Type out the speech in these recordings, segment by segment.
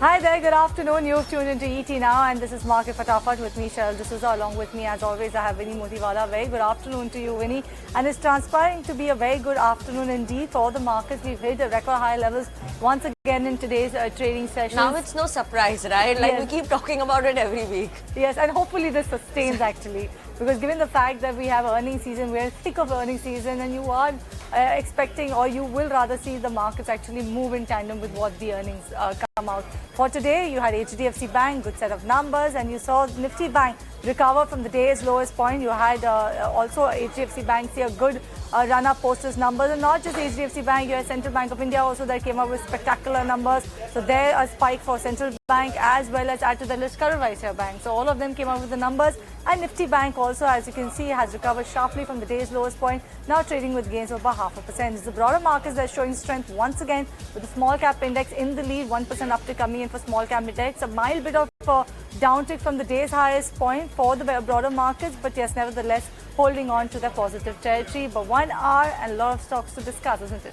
Hi there, good afternoon. You've tuned into ET now, and this is Market Fatafat with me, Cheryl D'Souza. Along with me, as always, I have Vinny Motiwala. Very good afternoon to you, Vinny. And it's transpiring to be a very good afternoon indeed for the markets. We've hit the record high levels once again in today's trading session. Now it's no surprise, right? Like we keep talking about it every week. Yes, and hopefully this sustains actually. Because given the fact that we have earnings season, we're thick of earnings season, and you are expecting, or you will rather see the markets actually move in tandem with what the earnings come out. For today, you had HDFC Bank, good set of numbers, and you saw Nifty Bank recover from the day's lowest point. You had also HDFC Bank see a good run-up post its numbers, and not just HDFC Bank, you had Central Bank of India also that came up with spectacular numbers. So there a spike for Central Bank, as well as add to the list Karur Vysya Bank. So all of them came up with the numbers, and Nifty Bank also, as you can see, has recovered sharply from the day's lowest point, now trading with gains of about 0.5%. It's the broader markets that are showing strength once again, with the small cap index in the lead, 1% uptick coming in for small cap index, a mild bit of downtick from the day's highest point for the broader markets, but yes, nevertheless holding on to their positive territory. But 1 hour and a lot of stocks to discuss, isn't it?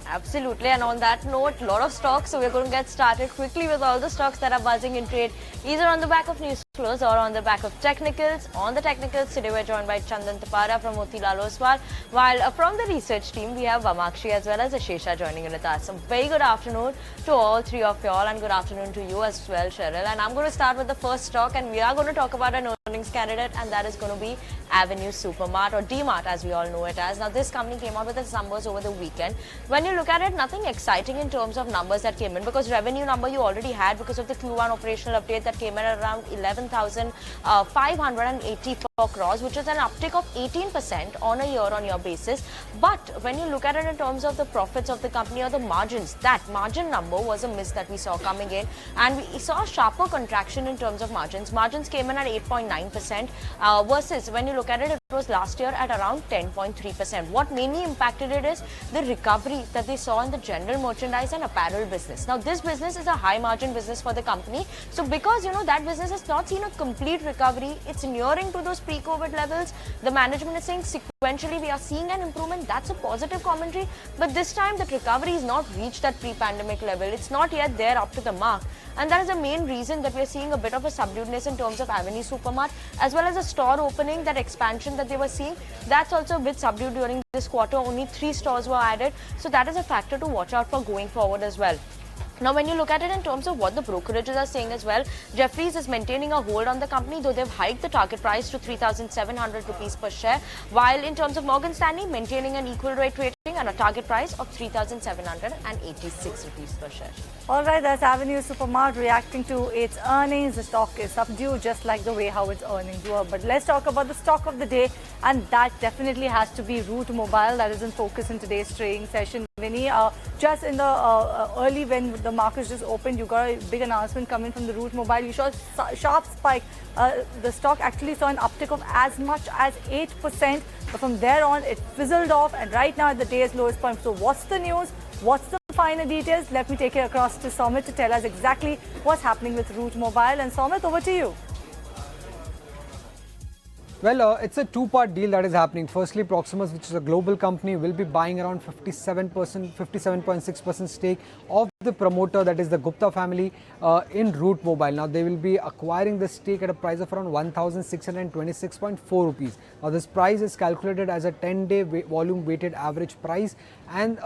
Absolutely, and on that note, a lot of stocks, so we're going to get started quickly with all the stocks that are buzzing in trade, either on the back of news flows or on the back of technicals. On the technicals, today we're joined by Chandan Taparia from Motilal Oswal, while from the research team, we have Vamakshi as well as Ashesha joining in with us. A very good afternoon to all three of you all, and good afternoon to you as well, Cheryl. And I'm going to start with the first stock, and we are going to talk about an earnings candidate, and that is going to be Avenue Supermart, or Dmart as we all know it as. Now, this company came out with its numbers over the weekend. When you look at it, nothing exciting in terms of numbers that came in, because revenue number you already had because of the Q1 operational update that came in at around 11,584 crores, which is an uptick of 18% on a year-on-year basis. But when you look at it in terms of the profits of the company or the margins, that margin number was a miss that we saw coming in, and we saw a sharper contraction in terms of margins. Margins came in at 8.9% versus when you look at it, it was last year at around 10.3%. What mainly impacted it is the recovery that they saw in the general merchandise and apparel business. Now, this business is a high margin business for the company. So because, that business has not seen a complete recovery, it's nearing to those pre-COVID levels. The management is saying sequentially we are seeing an improvement. That's a positive commentary. But this time that recovery is not reached that pre-pandemic level. It's not yet there up to the mark. And that is the main reason that we're seeing a bit of a subduedness in terms of Avenue Supermart, as well as a store opening, that expansion that they were seeing. That's also a bit subdued during this quarter. Only 3 stores were added. So that is a factor to watch out for going forward as well. Now, when you look at it in terms of what the brokerages are saying as well, Jefferies is maintaining a hold on the company, though they've hiked the target price to 3,700 rupees per share, while in terms of Morgan Stanley, maintaining an equal rate rating and a target price of 3,786 rupees per share. All right, that's Avenue Supermart reacting to its earnings. The stock is subdued, just like the way how its earnings were. But let's talk about the stock of the day, and that definitely has to be Route Mobile. That is in focus in today's trading session. Vinny, just in the early when the markets just opened, you got a big announcement coming from the Route Mobile. You saw a sharp spike. The stock actually saw an uptick of as much as 8%. But from there on, it fizzled off, and right now at the day's lowest point. So what's the news? What's the finer details? Let me take it across to Somit to tell us exactly what's happening with Route Mobile. And Somit, over to you. Well, it's a two-part deal that is happening. Firstly, Proximus, which is a global company, will be buying around 57.6% stake of the promoter, that is the Gupta family, in Route Mobile. Now, they will be acquiring the stake at a price of around 1,626.4 rupees. Now, this price is calculated as a 10-day volume weighted average price. And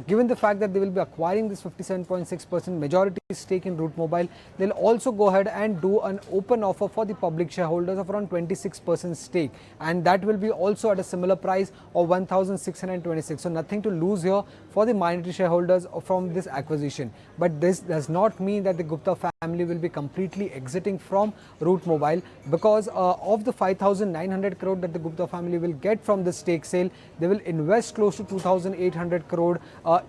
given the fact that they will be acquiring this 57.6% majority stake in Route Mobile, they'll also go ahead and do an open offer for the public shareholders of around 26% stake, and that will be also at a similar price of 1,626. So nothing to lose here for the minority shareholders from this acquisition. But this does not mean that the Gupta family will be completely exiting from Route Mobile, because of the 5,900 crore that the Gupta family will get from the stake sale, they will invest close to 2,800 crore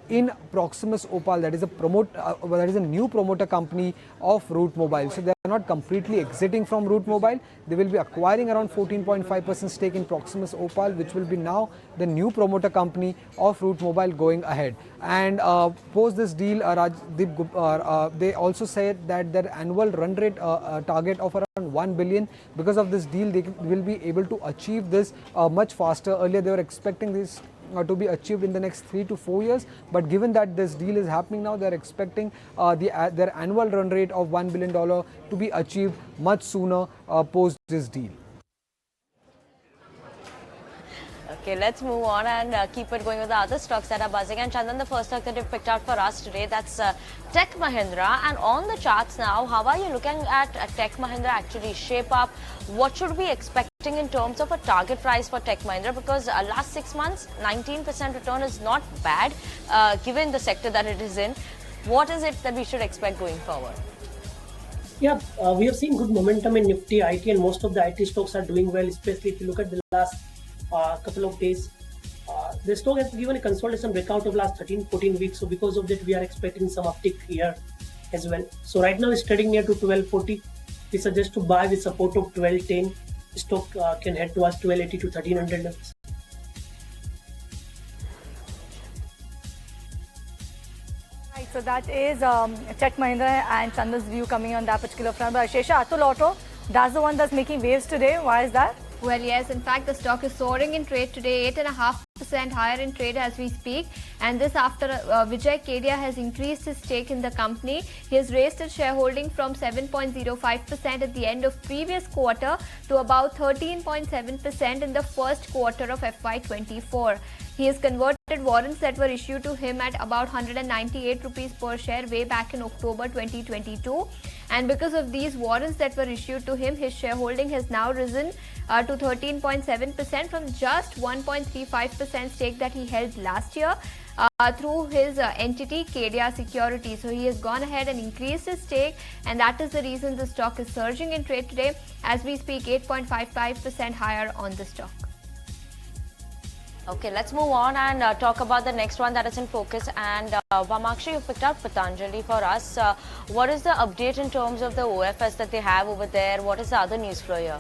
in Proximus Opal, that is a new promoter company of Route Mobile. So they are not completely exiting from Route Mobile. They will be acquiring around 14.5% stake in Proximus Opal, which will be now the new promoter company of Route Mobile going ahead. And post this deal, they also said that their annual run rate target of around 1 billion. Because of this deal, they will be able to achieve this much faster. Earlier, they were expecting this to be achieved in the next 3 to 4 years. But given that this deal is happening now, they're expecting their annual run rate of $1 billion to be achieved much sooner post this deal. Okay, let's move on and keep it going with the other stocks that are buzzing. And Chandan, the first stock that you've picked out for us today, that's Tech Mahindra. And on the charts now, how are you looking at Tech Mahindra actually shape up? What should we be expecting in terms of a target price for Tech Mahindra? Because last 6 months, 19% return is not bad given the sector that it is in. What is it that we should expect going forward? Yeah, we have seen good momentum in Nifty, IT, and most of the IT stocks are doing well, especially if you look at the last couple of days. The stock has given a consolidation breakout of last 13-14 weeks, so because of that we are expecting some uptick here as well. So right now it's trading near to 1240. We suggest to buy with support of 1210. The stock can head towards 1280 to 1300 levels. Right, so that is Tech Mahindra and Chandan's view coming on that particular front. But Ashesha, Atul Auto, that's the one that's making waves today. Why is that? Well, yes, in fact, the stock is soaring in trade today, 8.5% higher in trade as we speak. And this after Vijay Kedia has increased his stake in the company. He has raised his shareholding from 7.05% at the end of previous quarter to about 13.7% in the first quarter of FY24. He has converted warrants that were issued to him at about 198 rupees per share way back in October 2022. And because of these warrants that were issued to him, his shareholding has now risen to 13.7% from just 1.35% stake that he held last year through his entity Kedia Securities. So he has gone ahead and increased his stake, and that is the reason the stock is surging in trade today. As we speak, 8.55% higher on the stock. Okay, let's move on and talk about the next one that is in focus. And Vamakshi, you picked out Patanjali for us. What is the update in terms of the OFS that they have over there? What is the other news flow here?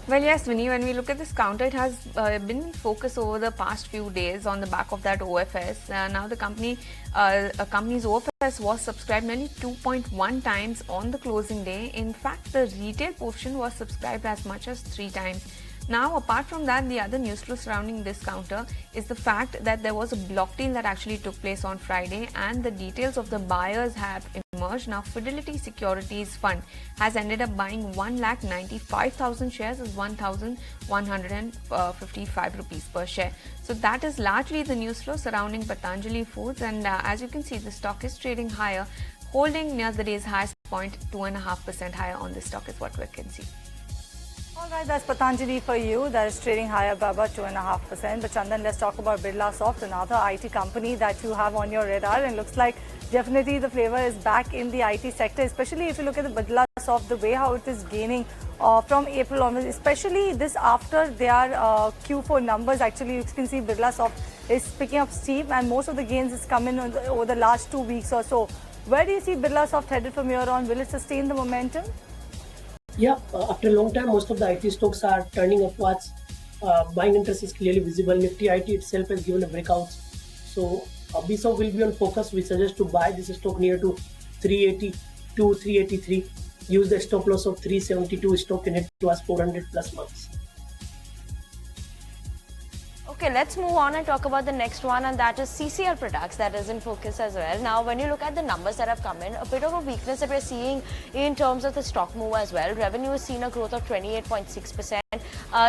Well, yes, Vinny, when we look at this counter, it has been in focus over the past few days on the back of that OFS. Now the company's OFS was subscribed nearly 2.1 times on the closing day. In fact, the retail portion was subscribed as much as 3 times. Now, apart from that, the other news flow surrounding this counter is the fact that there was a block deal that actually took place on Friday, and the details of the buyers have emerged. Now, Fidelity Securities Fund has ended up buying 1,95,000 shares as 1,155 rupees per share. So that is largely the news flow surrounding Patanjali Foods, and as you can see, the stock is trading higher, holding near the day's highest point, 2.5% higher on this stock is what we can see. All right, that's Patanjali for you. That is trading higher by about 2.5%. But Chandan, let's talk about Birlasoft, another IT company that you have on your radar. And looks like definitely the flavor is back in the IT sector, especially if you look at the Birlasoft, the way how it is gaining from April onwards, especially this after their Q4 numbers. Actually, you can see Birlasoft is picking up steam, and most of the gains is coming over the last 2 weeks or so. Where do you see Birlasoft headed from here on? Will it sustain the momentum? Yeah, after a long time, most of the IT stocks are turning upwards. Buying interest is clearly visible. Nifty IT itself has given a breakout. So, BSOF will be on focus. We suggest to buy this stock near to 380 to 383. Use the stop loss of 372. Stock can hit towards 400 plus marks. Okay, let's move on and talk about the next one, and that is CCL products that is in focus as well. Now, when you look at the numbers that have come in, a bit of a weakness that we're seeing in terms of the stock move as well. Revenue has seen a growth of 28.6%.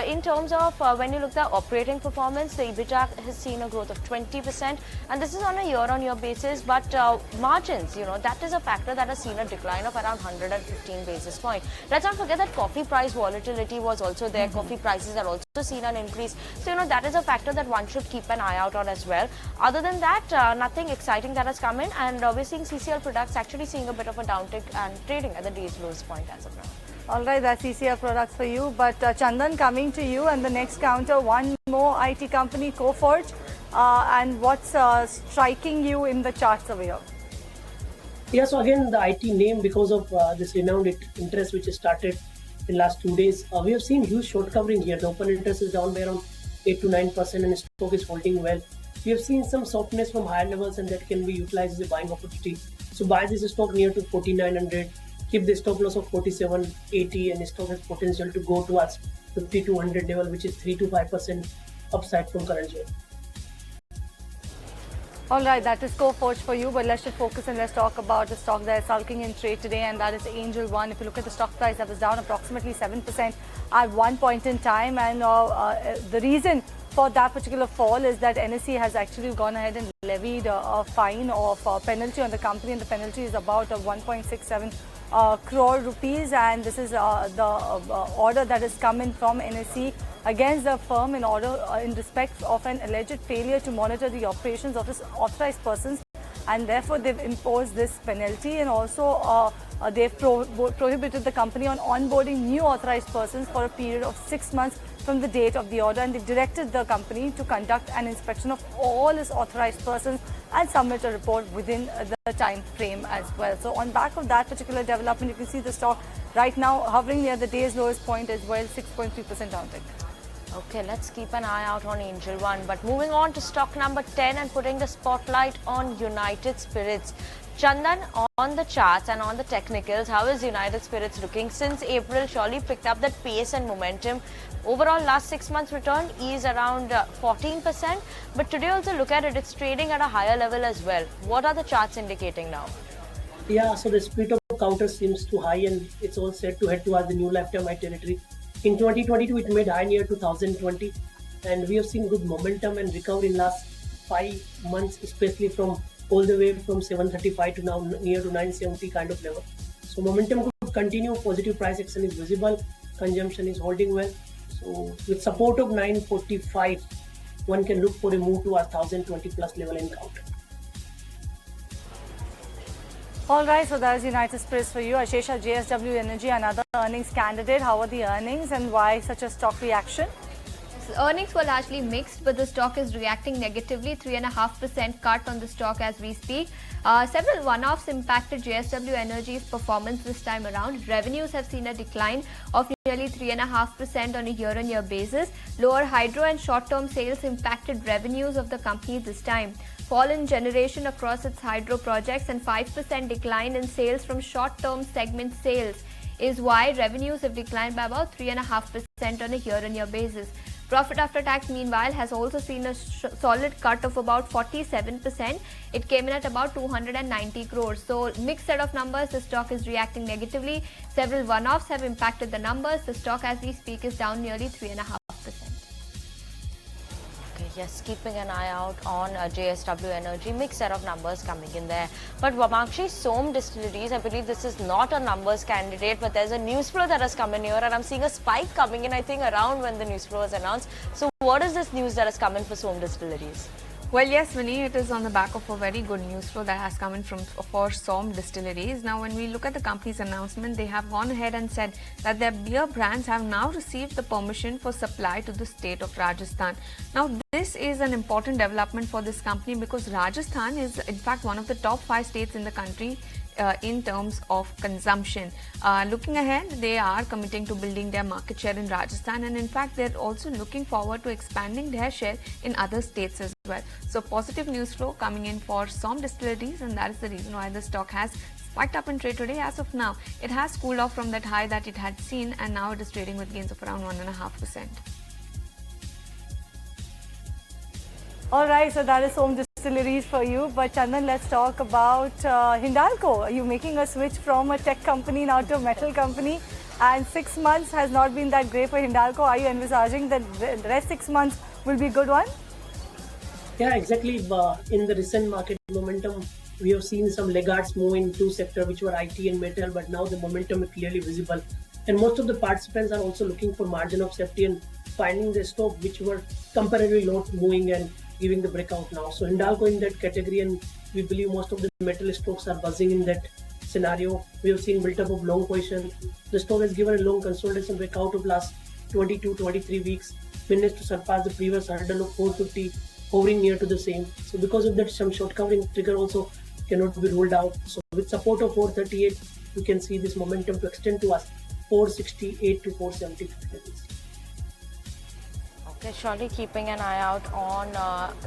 In terms of when you look at the operating performance, the EBITDA has seen a growth of 20%, and this is on a year-on-year basis. But margins, that is a factor that has seen a decline of around 115 basis points. Let's not forget that coffee price volatility was also there. Coffee prices are also seen an increase. So, that is a factor that one should keep an eye out on as well. Other than that, nothing exciting that has come in, and we're seeing CCL products actually seeing a bit of a downtick and trading at the day's lowest point as of now. All right, that's CCL products for you. But Chandan, coming to you, and the next counter, one more IT company, Coforge. And what's striking you in the charts over here? Yeah, so again, the IT name, because of this renowned interest which has started in last 2 days, we have seen huge short covering here. The open interest is down by around 8 to 9%, and the stock is holding well. We have seen some softness from higher levels, and that can be utilized as a buying opportunity. So buy this stock near to 4,900. Keep the stop loss of 47.80, and the stock has potential to go towards 5,200 level, which is 3 to 5% upside from current level. All right, that is Coforge for you, but let's just focus and let's talk about the stock that is sulking in trade today, and that is Angel One. If you look at the stock price, that was down approximately 7% at one point in time, and the reason for that particular fall is that NSE has actually gone ahead and levied a fine of penalty on the company, and the penalty is about 1.67 crore rupees, and this is the order that has come in from NSE against the firm in respect of an alleged failure to monitor the operations of its authorized persons, and therefore they've imposed this penalty, and also they've prohibited the company on onboarding new authorized persons for a period of 6 months from the date of the order, and they've directed the company to conduct an inspection of all its authorized persons and submit a report within the time frame as well. So on back of that particular development, you can see the stock right now hovering near the day's lowest point as well, 6.3% downtick. Okay, let's keep an eye out on Angel One. But moving on to stock number 10 and putting the spotlight on United Spirits. Chandan, on the charts and on the technicals, how is United Spirits looking? Since April, surely picked up that pace and momentum. Overall, last 6 months return is around 14%. But today also look at it, it's trading at a higher level as well. What are the charts indicating now? Yeah, so the speed of counter seems too high, and it's all set to head towards the new lifetime high territory. In 2022, it made high near 2020, and we have seen good momentum and recovery in last 5 months, especially from all the way from 735 to now near to 970 kind of level. So momentum could continue, positive price action is visible, consumption is holding well. So with support of 945, one can look for a move to our 1020 plus level encounter. All right, so that is United Spirits for you. Ashesha, JSW Energy, another earnings candidate. How are the earnings and why such a stock reaction? Earnings were largely mixed, but the stock is reacting negatively. 3.5% cut on the stock as we speak. Several one-offs impacted JSW Energy's performance this time around. Revenues have seen a decline of nearly 3.5% on a year-on-year basis. Lower hydro and short-term sales impacted revenues of the company this time. Fall in generation across its hydro projects and 5% decline in sales from short-term segment sales is why revenues have declined by about 3.5% on a year-on-year basis. Profit after tax, meanwhile, has also seen a solid cut of about 47%. It came in at about 290 crores. So, mixed set of numbers, the stock is reacting negatively. Several one-offs have impacted the numbers. The stock, as we speak, is down nearly 3.5%. Okay, yes, keeping an eye out on JSW Energy, mixed set of numbers coming in there. But Vamakshi, Som Distilleries, I believe this is not a numbers candidate, but there's a news flow that has come in here, and I'm seeing a spike coming in, I think, around when the news flow was announced. So what is this news that has come in for Som Distilleries? Well, yes, Vinny, it is on the back of a very good news flow that has come in for Som Distilleries. Now, when we look at the company's announcement, they have gone ahead and said that their beer brands have now received the permission for supply to the state of Rajasthan. Now, this is an important development for this company because Rajasthan is, in fact, one of the top 5 states in the country in terms of consumption. Looking ahead, they are committing to building their market share in Rajasthan, and in fact, they're also looking forward to expanding their share in other states as well. So, positive news flow coming in for Som Distilleries, and that is the reason why the stock has spiked up in trade today. As of now, it has cooled off from that high that it had seen, and now it is trading with gains of around 1.5%. All right, so that is Som Distilleries for you. But Chandan, let's talk about Hindalco. Are you making a switch from a tech company now to a metal company? And 6 months has not been that great for Hindalco. Are you envisaging that the rest 6 months will be a good one? Yeah, exactly. In the recent market momentum, we have seen some laggards move in 2 sectors, which were IT and metal, but now the momentum is clearly visible. And most of the participants are also looking for margin of safety and finding the stock which were temporarily not moving and giving the breakout now. So Hindalco in that category, and we believe most of the metal stocks are buzzing in that scenario. We have seen built up of long position. The stock has given a long consolidation breakout of last 22-23 weeks, managed to surpass the previous hurdle of 450, hovering near to the same. So because of that, some short covering trigger also cannot be ruled out. So with support of 438, you can see this momentum to extend to us 468 to 470 levels. Okay, surely keeping an eye out on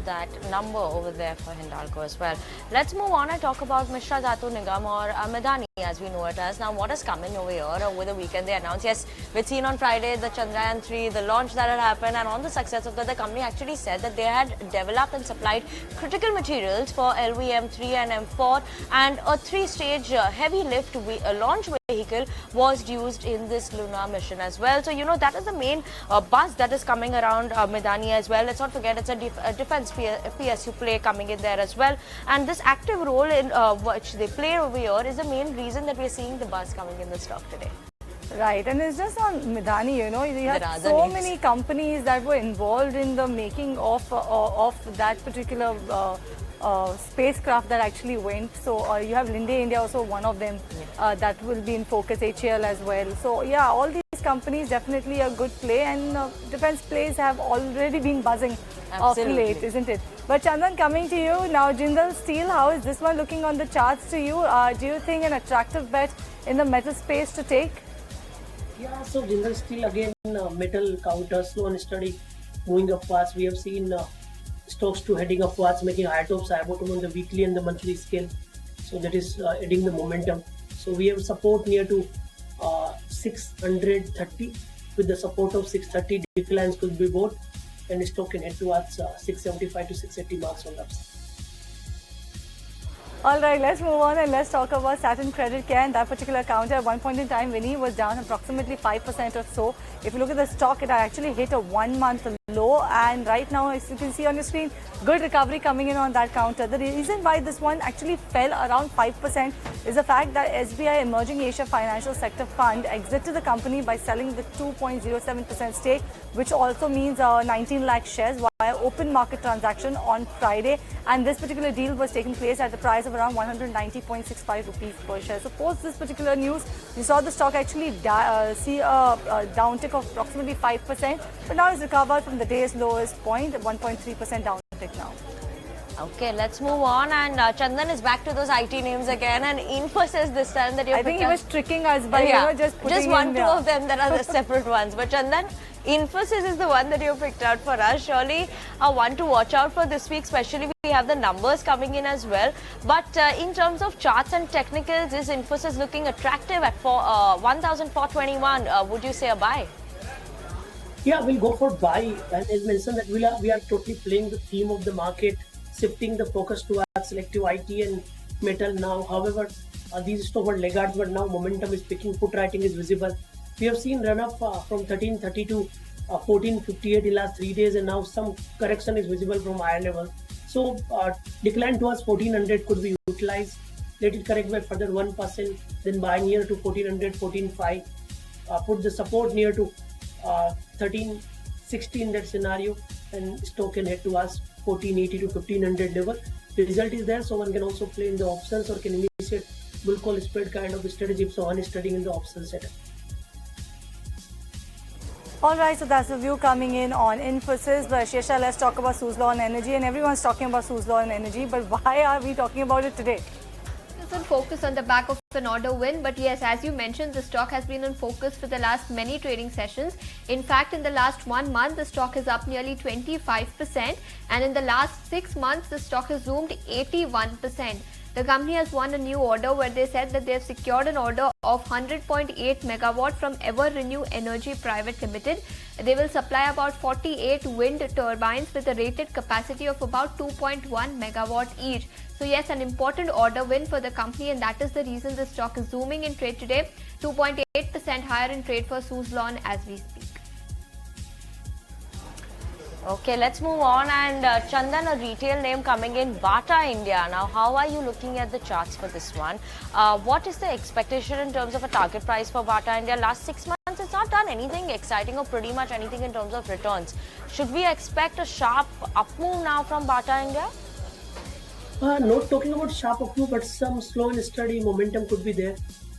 that number over there for Hindalco as well. Let's move on and talk about Mishra Dhatu Nigam or Medani as we know it as. Now, what has come in over here over the weekend? They announced, yes, we'd seen on Friday the Chandrayaan 3, the launch that had happened, and on the success of that, the company actually said that they had developed and supplied critical materials for LV-M3 and M4, and a 3-stage heavy lift launch vehicle was used in this lunar mission as well. So, you know, that is the main buzz that is coming around Medani as well. Let's not forget it's a defense PSU play coming in there as well. And this active role in which they play over here is the main reason that we're seeing the buzz coming in the stock today. Right, and it's just on Medani, you know, you have so many companies that were involved in the making of that particular spacecraft that actually went. So you have Linde India, also one of them that will be in focus, HAL as well. So yeah, all these companies definitely a good play, and defense plays have already been buzzing of late, isn't it? But Chandan, coming to you now, Jindal Steel, how is this one looking on the charts to you? Do you think an attractive bet in the metal space to take? Yeah, so Jindal Steel again, metal counter, slow and steady, moving upwards. We have seen stocks to heading upwards, making higher tops, higher bottom on the weekly and the monthly scale. So that is adding the momentum. So we have support near to 630 with the support of 630. Declines could be both, and the stock can head towards 675 to 680 marks on the upside. Alright, let's move on and let's talk about Saturn Credit Care. And that particular counter at one point in time, Winnie, was down approximately 5% or so. If you look at the stock, it actually hit a 1-month low, and right now, as you can see on your screen, good recovery coming in on that counter. The reason why this one actually fell around 5% is the fact that SBI Emerging Asia Financial Sector Fund exited the company by selling the 2.07% stake, which also means 19 lakh shares via open market transaction on Friday. And this particular deal was taking place at the price of around 190.65 rupees per share. So post this particular news, you saw the stock actually see a downtick of approximately 5%, but now it's recovered from the day's lowest point, 1.3% downtick now. Okay, let's move on, and Chandan is back to those IT names again, and Infosys this time that you I think he was tricking us by just putting just one, two of them that are the separate ones. But Chandan, Infosys is the one that you picked out for us. Surely a one to watch out for this week, especially we have the numbers coming in as well. But in terms of charts and technicals, is Infosys looking attractive at 1,421? Would you say a buy? Yeah, we'll go for buy. And as mentioned, that we are totally playing the theme of the market, shifting the focus towards selective IT and metal now. However, these stocks were laggards, but now momentum is picking, put writing is visible. We have seen run up from 1330 to 1458 in last 3 days, and now some correction is visible from higher level. So decline towards 1400 could be utilized. Let it correct by further 1%, then buy near to 1400, 14.5. Put the support near to 1360 in that scenario, and stock can head towards 1480 to 1500 level. The result is there, so one can also play in the options or can initiate bull call spread kind of strategy if someone is studying in the option setup. Alright, so that's the view coming in on Infosys. But Shesha, let's talk about Suzlon Energy, and everyone's talking about Suzlon Energy, but why are we talking about it today? On focus on the back of an order win, but yes, as you mentioned, the stock has been on focus for the last many trading sessions. In fact, in the last 1 month, the stock is up nearly 25%, and in the last 6 months, the stock has zoomed 81%. The company has won a new order where they said that they have secured an order of 100.8 megawatt from Ever Renew Energy Private Limited. They will supply about 48 wind turbines with a rated capacity of about 2.1 megawatt each. So yes, an important order win for the company, and that is the reason the stock is zooming in trade today. 2.8% higher in trade for Suzlon as we speak. Okay, let's move on, and Chandan, a retail name coming in, Bata India. Now, how are you looking at the charts for this one? What is the expectation in terms of a target price for Bata India? Last 6 months, it's not done anything exciting or pretty much anything in terms of returns. Should we expect a sharp up move now from Bata India? Not talking about sharp up move, but some slow and steady momentum could be there.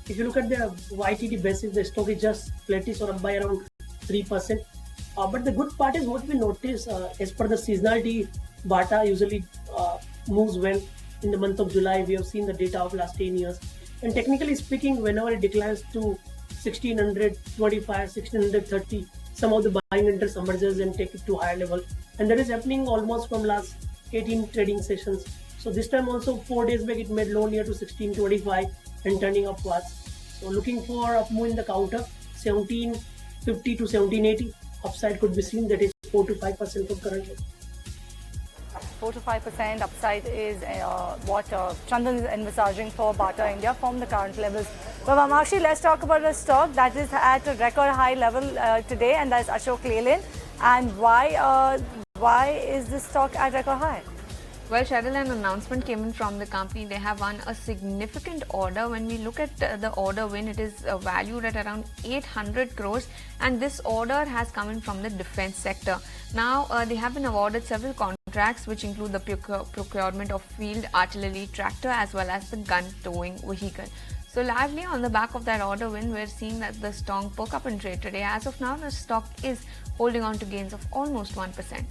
If you look at the YTD basis, the stock is just flattish or up by around 3%. But the good part is what we notice as per the seasonality, Bata usually moves well in the month of July. We have seen the data of last 10 years. And technically speaking, whenever it declines to 1625, 1630, some of the buying interest emerges and take it to higher level, and that is happening almost from last 18 trading sessions. So this time also 4 days back it made low near to 1625 and turning upwards. So looking for up move in the counter 1750 to 1780 upside could be seen, that is 4 to 5% from current level. 4 to 5% upside is what Chandan is envisaging for Bata India from the current levels. But Vamakshi, let's talk about a stock that is at a record high level today, and that's Ashok Leyland. And why is this stock at record high? Well, Cheryl, an announcement came in from the company. They have won a significant order. When we look at the order win, it is valued at around 800 crores, and this order has come in from the defense sector. Now, they have been awarded several contracts, which include the procurement of field artillery tractor as well as the gun towing vehicle. So, largely on the back of that order win, we're seeing that the stock broke up in trade today. As of now, the stock is holding on to gains of almost 1%.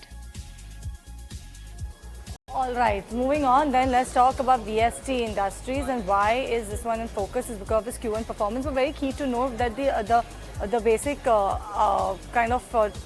All right, moving on then, let's talk about VST Industries, and why is this one in focus is because of its Q1 performance. We're very keen to know that the basic kind of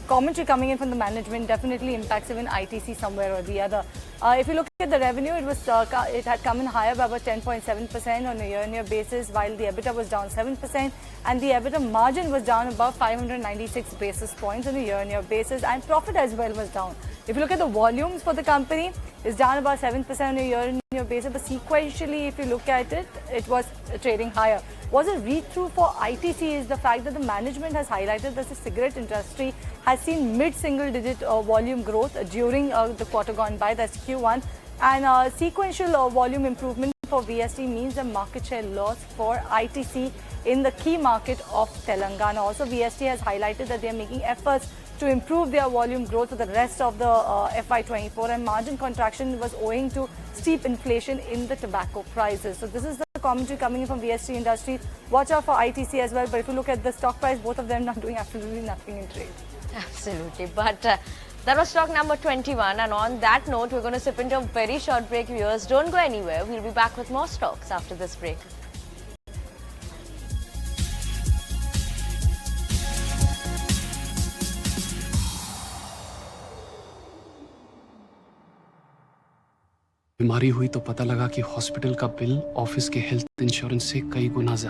commentary coming in from the management definitely impacts even ITC somewhere or the other. If you look at the revenue, it had come in higher by about 10.7% on a year-on-year basis, while the EBITDA was down 7%, and the EBITDA margin was down about 596 basis points on a year-on-year basis, and profit as well was down. If you look at the volumes for the company, it's down about 7% on a year-on-year basis, but sequentially, if you look at it, it was trading higher. What a read-through for ITC is the fact that the management has highlighted that the cigarette industry has seen mid-single-digit volume growth during the quarter gone by, that's Q1, and sequential volume improvement for VST means a market share loss for ITC in the key market of Telangana. Also, VST has highlighted that they are making efforts to improve their volume growth for the rest of the FY24, and margin contraction was owing to steep inflation in the tobacco prices. So this is the commentary coming in from VST Industries. Watch out for ITC as well, but if you look at the stock price, both of them are doing absolutely nothing in trade. Absolutely, but that was stock number 21, and on that note, we're going to sip into a very short break. Viewers, don't go anywhere. We'll be back with more stocks after this break. बीमारी हुई तो पता लगा कि hospital का bill office के health insurance से कई गुना ज्यादा